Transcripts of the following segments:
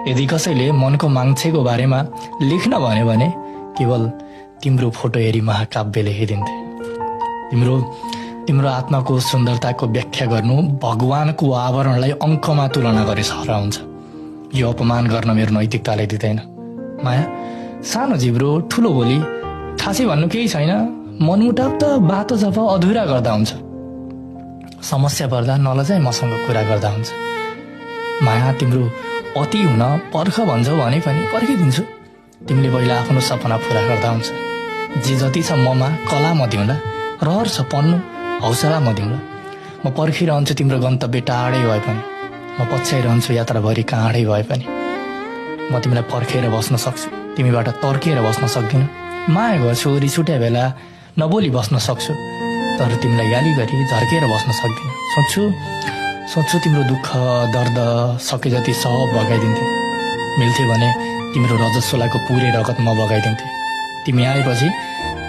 यदि कसैले मनको मान्छेको बारेमा लेख्न भन्यो भने केवल तिम्रो फोटो हेरी महाकाव्य लेखिदिन्थे। तिम्रो आत्माको सुन्दरताको व्याख्या गर्नु भगवानको आवरणलाई अङ्कमा तुलना गरे सर हुन्छ। यो अपमान गर्न मेरो नैतिकताले दिँदैन। माया, सानो जिब्रो ठुलो बोली, खासै भन्नु केही छैन। मनमुटाव त बाटो जब अधुरा गर्दा हुन्छ। समस्या पर्दा नलजाई मसँग कुरा गर्दा हुन्छ। माया, तिम्रो अति हुन पर्ख भन्छौ भने पनि पर्खिदिन्छु। तिमीले पहिला आफ्नो सपना पुरा गर्दा हुन्छ। जे जति छ ममा कला म दिउँला, रहर छ पढ्नु हौसला म दिउँला। म पर्खिरहन्छु तिम्रो गन्तव्य टाढै भए पनि, म पछ्याइरहन्छु यात्राभरि काँडै भए पनि। म तिमीलाई पर्खेर बस्न सक्छु, तिमीबाट तर्किएर बस्न सक्दिनँ। माया गर्छु, रिस उठ्या बेला नबोली बस्न सक्छु, तर तिमीलाई गाली गरी झर्केर बस्न सक्दिनँ। सोच्छु तिम्रो दुःख दर्द सके जति सब बगाइदिन्थे। मिल्थ्यो भने तिम्रो रजस्वलाको पुरै रगत म बगाइदिन्थे। तिमी आएपछि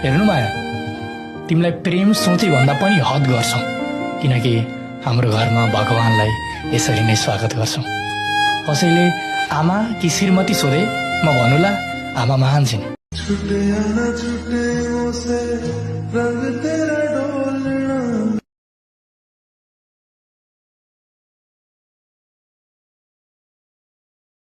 हेर्नु माया, तिमीलाई प्रेम सोचे भन्दा पनि हद गर्छौँ, किनकि हाम्रो घरमा भगवानलाई यसरी नै स्वागत गर्छौँ। कसैले आमा कि श्रीमती सोधे म भन्नुला आमा महान छिन्।